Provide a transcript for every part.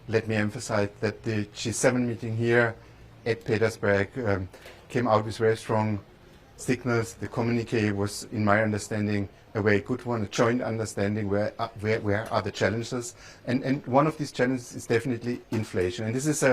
let me emphasize that the G7 meeting here at Petersburg came out with very strong signals. The communique was, in my understanding, a very good one, a joint understanding where are the challenges. And one of these challenges is definitely inflation. And this is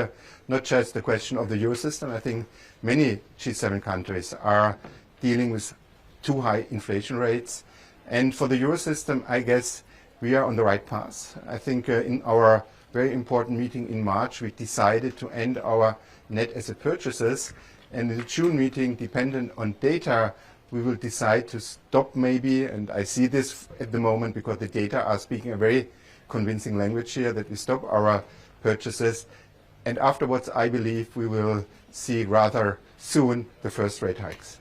not just the question of the Eurosystem. I think many G7 countries are dealing with too high inflation rates. And for the Eurosystem, I guess we are on the right path. I think in our very important meeting in March, we decided to end our net asset purchases. And in the June meeting, dependent on data, we will decide to stop maybe, and I see this at the moment because the data are speaking a very convincing language here, that we stop our purchases. And afterwards, I believe we will see rather soon the first rate hikes.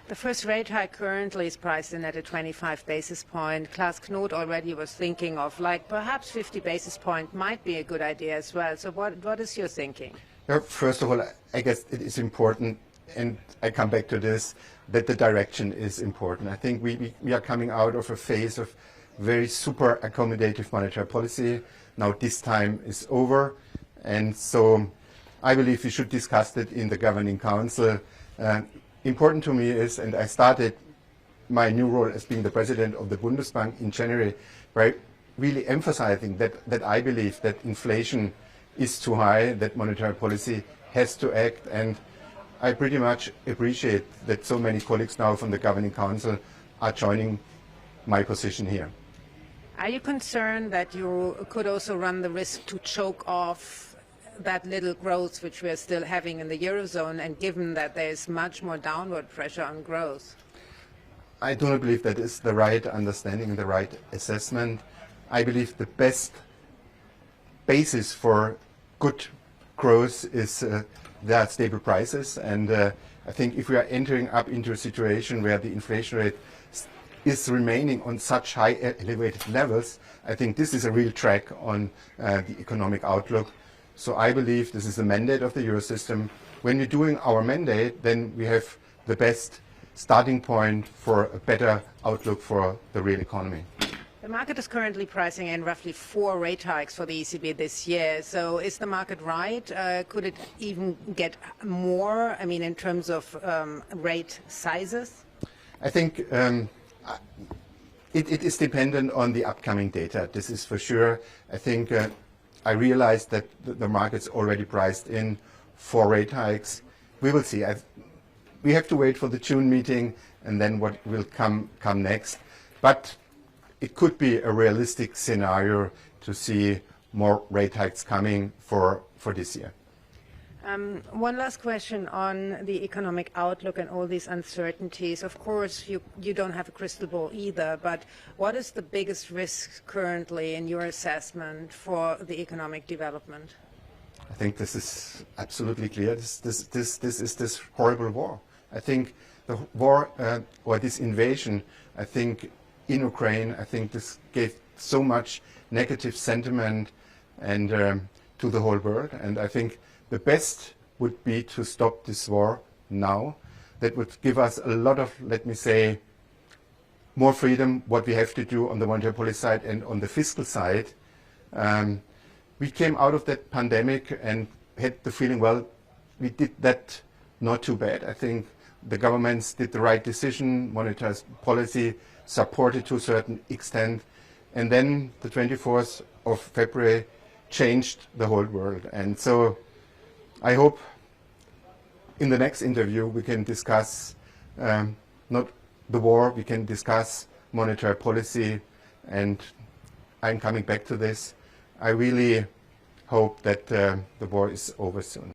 The first rate hike currently is priced in at a 25 basis point. Klaus Knot already was thinking of perhaps 50 basis point might be a good idea as well. So what is your thinking? First of all, I guess it is important, and I come back to this, that the direction is important. I think we are coming out of a phase of very super accommodative monetary policy. Now this time is over, and so I believe we should discuss it in the Governing Council. Important to me is, and I started my new role as being the president of the Bundesbank in January, by really emphasizing that I believe that inflation is too high, that monetary policy has to act, and I pretty much appreciate that so many colleagues now from the Governing Council are joining my position here. Are you concerned that you could also run the risk to choke off that little growth which we are still having in the Eurozone, and given that there is much more downward pressure on growth? I do not believe that is the right understanding and the right assessment. I believe the best basis for good growth is there are stable prices, and I think if we are entering up into a situation where the inflation rate is remaining on such high elevated levels, I think this is a real track on the economic outlook. So I believe this is the mandate of the Eurosystem. When we're doing our mandate, then we have the best starting point for a better outlook for the real economy. The market is currently pricing in roughly 4 rate hikes for the ECB this year. So is the market right? Could it even get more, in terms of rate sizes? I think it is dependent on the upcoming data. This is for sure. I think I realized that the market's already priced in 4 rate hikes. We will see. We have to wait for the June meeting and then what will come next. But it could be a realistic scenario to see more rate hikes coming for this year. One last question on the economic outlook and all these uncertainties. Of course, you don't have a crystal ball either, but what is the biggest risk currently in your assessment for the economic development? I think this is absolutely clear. This is this horrible war. I think the war or this invasion, I think in Ukraine, I think this gave so much negative sentiment and to the whole world. And I think the best would be to stop this war now. That would give us a lot of, let me say, more freedom, what we have to do on the monetary policy side and on the fiscal side. We came out of that pandemic and had the feeling, well, we did that not too bad. I think the governments did the right decision, monetary policy supported to a certain extent. And then the 24th of February changed the whole world. And so I hope in the next interview we can discuss not the war, we can discuss monetary policy, and I'm coming back to this. I really hope that the war is over soon.